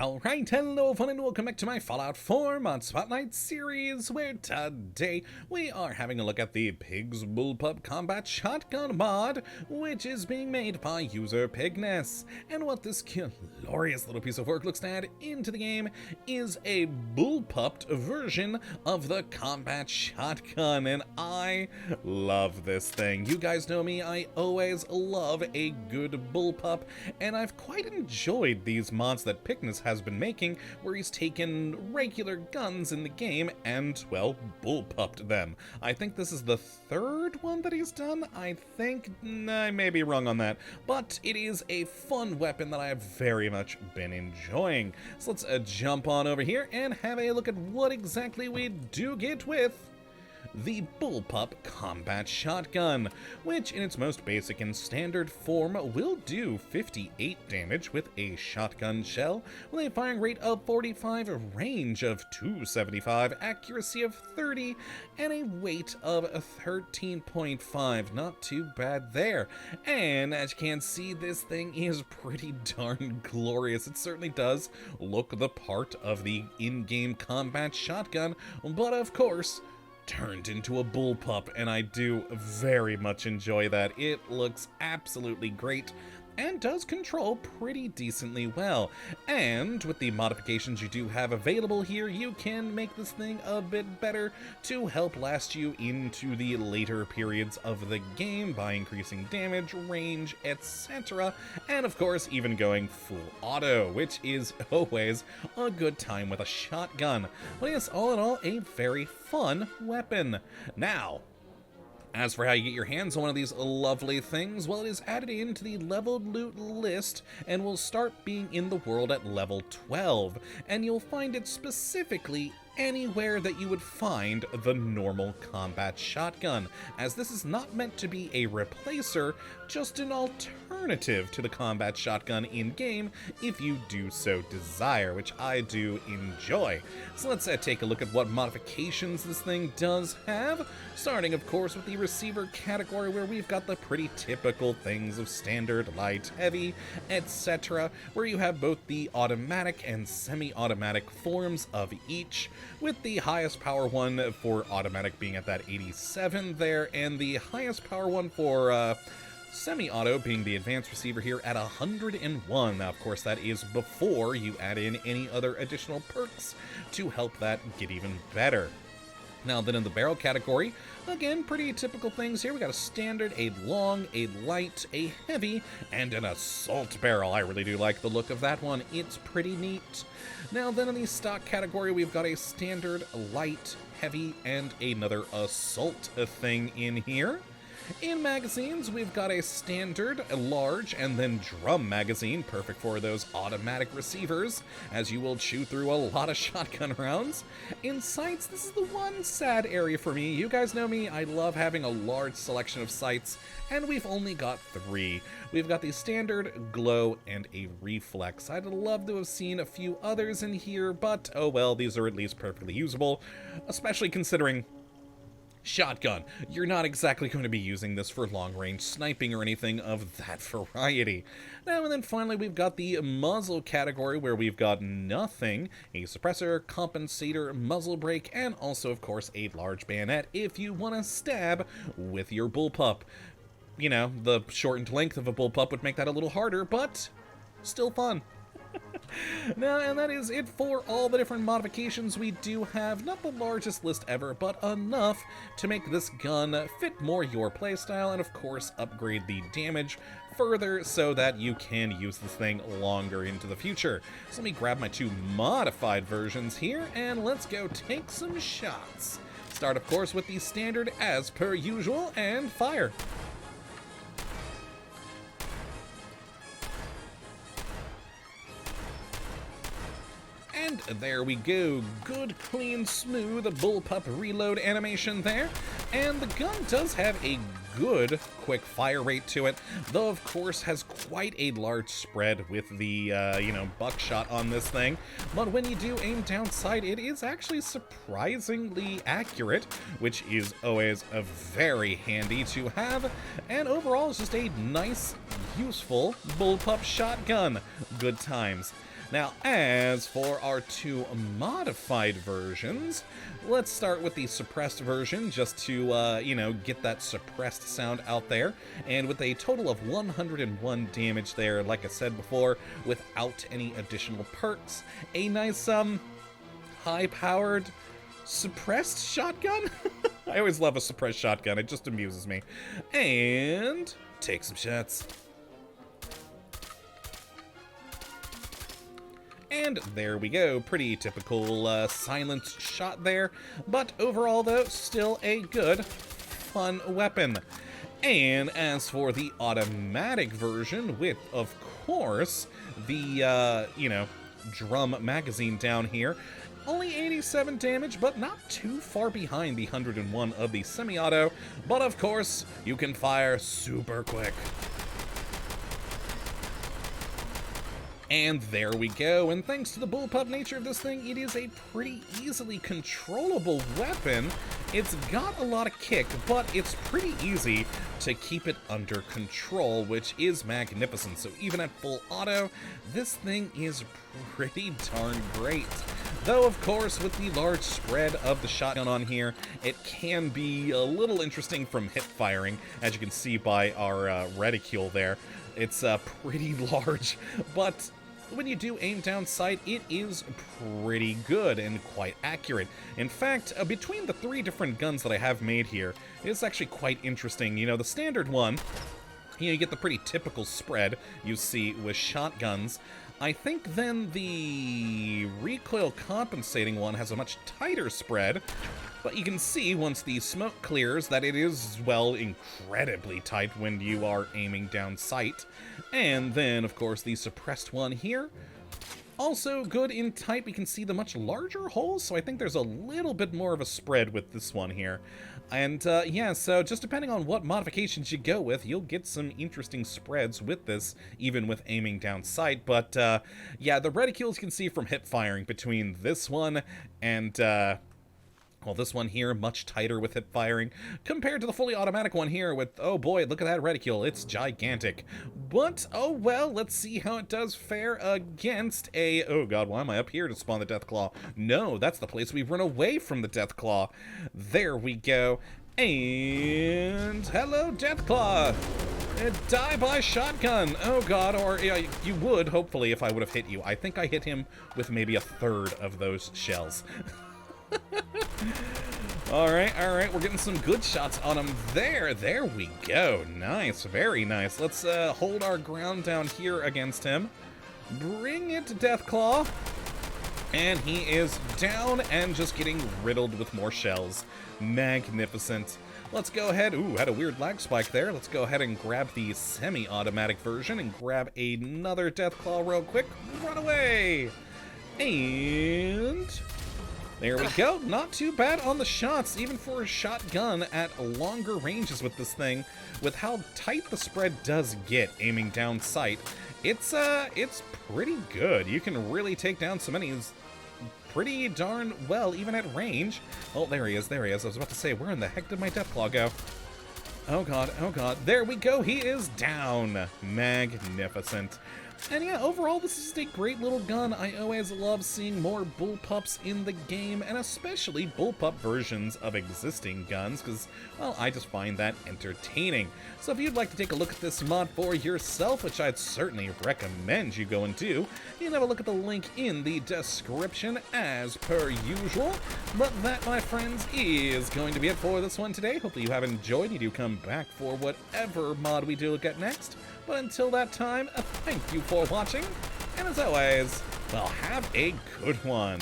Alright, hello everyone and welcome back to my Fallout 4 Mod Spotlight series, where today we are having a look at the Pig's Bullpup Combat Shotgun mod, which is being made by user Pigness. And what this glorious little piece of work looks to add into the game is a bullpuped version of the combat shotgun, and I love this thing. You guys know me, I always love a good bullpup, and I've quite enjoyed these mods that Pigness has been making, where he's taken regular guns in the game and, well, bullpupped them. I think this is the third one that he's done. I think, I may be wrong on that, but it is a fun weapon that I have very much been enjoying. So let's jump on over here and have a look at what exactly we do get with the Bullpup Combat Shotgun, which in its most basic and standard form will do 58 damage with a shotgun shell, with a firing rate of 45, a range of 275, accuracy of 30, and a weight of 13.5. Not too bad there. And as you can see, this thing is pretty darn glorious. It certainly does look the part of the in-game combat shotgun, but of course, turned into a bullpup, and I do very much enjoy that. It looks absolutely great and does control pretty decently well. And with the modifications you do have available here, you can make this thing a bit better to help last you into the later periods of the game by increasing damage, range, etc. And of course, even going full auto, which is always a good time with a shotgun. But yes, all in all, a very fun weapon. Now, as for how you get your hands on one of these lovely things, well, it is added into the leveled loot list and will start being in the world at level 12, and you'll find it specifically anywhere that you would find the normal combat shotgun, as this is not meant to be a replacer, just an alternative to the combat shotgun in-game if you do so desire, which I do enjoy. So let's take a look at what modifications this thing does have, starting of course with the receiver category, where we've got the pretty typical things of standard, light, heavy, etc., where you have both the automatic and semi-automatic forms of each, with the highest power one for automatic being at that 87 there, and the highest power one for semi-auto being the advanced receiver here at 101. Now, of course, that is before you add in any other additional perks to help that get even better. Now then, in the barrel category, again, pretty typical things here. We got a standard, a long, a light, a heavy, and an assault barrel. I really do like the look of that one. It's pretty neat. Now then, in the stock category, we've got a standard, light, heavy, and another assault thing in here. In magazines, we've got a standard, a large, and then drum magazine, perfect for those automatic receivers, as you will chew through a lot of shotgun rounds. In sights, this is the one sad area for me. You guys know me, I love having a large selection of sights, and we've only got 3. We've got the standard, glow, and a reflex. I'd love to have seen a few others in here, but oh well, these are at least perfectly usable, especially considering shotgun. You're not exactly going to be using this for long-range sniping or anything of that variety. Now and then finally we've got the muzzle category, where we've got nothing, a suppressor, compensator, muzzle brake, and also of course a large bayonet if you want to stab with your bullpup. You know, the shortened length of a bullpup would make that a little harder, but still fun. Now, and that is it for all the different modifications we do have. Not the largest list ever, but enough to make this gun fit more your playstyle, and of course upgrade the damage further so that you can use this thing longer into the future. So let me grab my 2 modified versions here, and let's go take some shots. Start, of course, with the standard as per usual, and fire. And there we go. Good, clean, smooth bullpup reload animation there. And the gun does have a good quick fire rate to it, though of course has quite a large spread with the, buckshot on this thing. But when you do aim down sight, it is actually surprisingly accurate, which is always a very handy to have. And overall, it's just a nice, useful bullpup shotgun. Good times. Now, as for our two modified versions, let's start with the suppressed version, just to, you know, get that suppressed sound out there. And with a total of 101 damage there, like I said before, without any additional perks. A nice, high-powered suppressed shotgun? I always love a suppressed shotgun, it just amuses me. And take some shots. And there we go, pretty typical silenced shot there, but overall though, still a good, fun weapon. And as for the automatic version, with, of course, the, you know, drum magazine down here, only 87 damage, but not too far behind the 101 of the semi-auto, but of course, you can fire super quick. And there we go, and thanks to the bullpup nature of this thing, it is a pretty easily controllable weapon. It's got a lot of kick, but it's pretty easy to keep it under control, which is magnificent. So even at full auto, this thing is pretty darn great. Though, of course, with the large spread of the shotgun on here, it can be a little interesting from hip firing, as you can see by our reticule there. It's pretty large, but when you do aim down sight, it is pretty good and quite accurate. In fact, between the three different guns that I have made here, it's actually quite interesting. You know, the standard one, you get the pretty typical spread you see with shotguns. I think then the recoil compensating one has a much tighter spread, but you can see once the smoke clears that it is, well, incredibly tight when you are aiming down sight. And then, of course, the suppressed one here, also good in tight. We can see the much larger holes, so I think there's a little bit more of a spread with this one here. And yeah, so just depending on what modifications you go with, you'll get some interesting spreads with this, even with aiming down sight. But yeah, the reticules you can see from hip firing between this one and well, this one here, much tighter with hip firing, compared to the fully automatic one here with, oh boy, look at that reticule, it's gigantic. But, oh well, let's see how it does fare against a, oh god, why am I up here to spawn the Deathclaw? No, that's the place we run away from the Deathclaw. There we go. And hello, Deathclaw! Die by shotgun! Oh god, or you would, hopefully, if I would have hit you. I think I hit him with maybe a third of those shells. Alright, we're getting some good shots on him there. There we go. Nice, very nice. Let's hold our ground down here against him. Bring it, Deathclaw. And he is down and just getting riddled with more shells. Magnificent. Let's go ahead. Ooh, had a weird lag spike there. Let's go ahead and grab the semi-automatic version and grab another Deathclaw real quick. Run away! And there we go. Not too bad on the shots, even for a shotgun at longer ranges with this thing. With how tight the spread does get aiming down sight, it's pretty good. You can really take down some enemies pretty darn well, even at range. Oh, there he is, there he is. I was about to say, where in the heck did my Deathclaw go? Oh god, there we go, he is down. Magnificent. And yeah, overall, this is a great little gun. I always love seeing more bullpups in the game, and especially bullpup versions of existing guns, because, well, I just find that entertaining. So if you'd like to take a look at this mod for yourself, which I'd certainly recommend you go and do, you can have a look at the link in the description as per usual. But that, my friends, is going to be it for this one today. Hopefully you have enjoyed. You do come back for whatever mod we do look at next. But until that time, thank you for watching, and as always, well, have a good one.